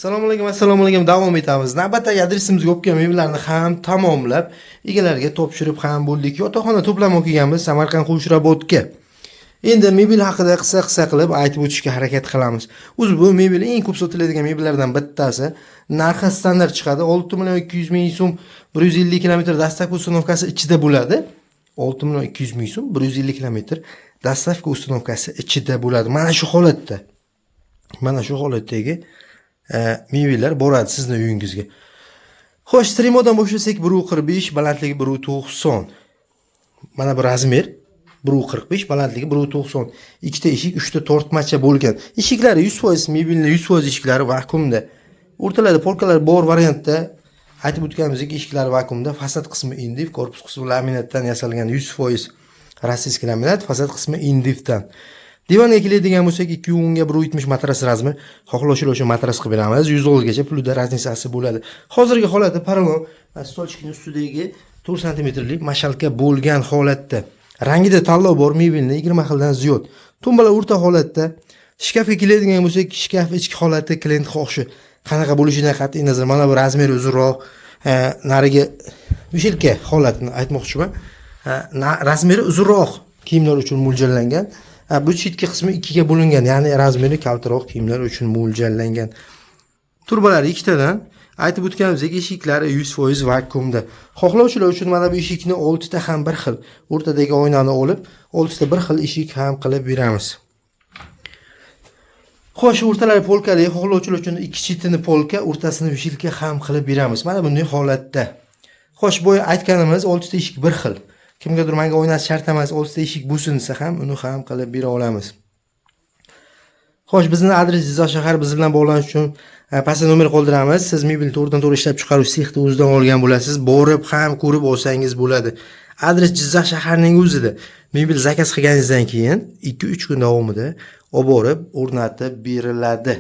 Assalomu alaykum. Davom etamiz. Navbatdagi adresimizga o'pgan mebellarni ham tamomlab, egalariga topshirib ham bo'ldik. Yotoqxona to'plab o'qiganmiz Samarqand Qo'shrobodga. Endi mebel haqida qissa qilib aytib o'tishga harakat qilamiz. O'zi bu mebel eng ko'p sotiladigan mebellardan bittasi. Narxi standart chiqadi. 6.200.000 so'm 150 km dastavka ustanovkasi ichida bo'ladi. 6.200.000 so'm 150 km dastavka ustanovkasi ichida bo'ladi. Mana shu holatda. Mana shu holatdagi mebellar boradi sizni uyingizga. Xo'sh, strimodan boshlasak 1.45, balandligi 1.90. Mana bu razmer 1.45, balandligi 1.90. Ikkita eshik, 3 ta tortmacha bo'lgan. Eshiklari 100%, mebelning 100% eshiklari vakuumda. O'rtalarida polkalar bor variantda aytib o'tganimizdek, eshiklari vakuumda, fasad qismi indiv, korpus qismi laminatdan yasalgan 100% rossiyskiy laminat, fasad qismi indivdan. Divanga keladigan bo'lsak 2 ga 1.70 matras razmer, xohlovchilar matras qilib beramiz. 100 gacha pulida raznisasi bo'ladi. Hozirgi holati paralon stolchikning ustidagi 4 cm lik mashalka bo'lgan holatda. Rangida tanlov bor mebelni 20 xildan ziyod. Tumbalar o'rta holatda. Shkafga keladigan bo'lsak, shkaf ichki holati klient xohishi qanaqa bo'lishidan qat'iy nazar mana bu razmeri uzunroq, nariga vishilka holatini aytmoqchiman. Razmeri uzunroq kiyimlar uchun mo'ljallangan. Bu chetki qismi 2 ga bo'lingan, ya'ni razmeri kaltaroq kiyimlar uchun mo'ljallangan. Turbalar ikkitadan, aytib o'tganimizdek eshiklari 100% vakuumda. Xohlovchilar uchun mana bu eshikni 6 ta ham bir xil, o'rtadagi oynani olib, 6 ta bir xil eshik ham qilib beramiz. Xo'sh, o'rtalari polkali, xohlovchilar uchun ikki chetini polka, o'rtasini vishilka ham qilib beramiz. Mana bunday holatda. Xo'sh, bo'yi aytganimiz 6 ta eshik bir xil. Kimgadir menga o'ynash shart emas, 6 ta eshik bo'lsin desa ham uni ham qilib bera olamiz. Xo'sh, bizning adres Jizzax shahar, biz bilan bog'lanish uchun pastda nomer qoldiramiz. Siz mebelni to'g'ridan-to'g'ri ishlab chiqaruvchi sexni o'zidan olgan bo'lasiz. Borib ham ko'rib olsangiz bo'ladi. Adres Jizzax shaharning o'zida. Mebel zakaz qilganingizdan keyin 2-3 kun davomida olib borib o'rnatib beriladi.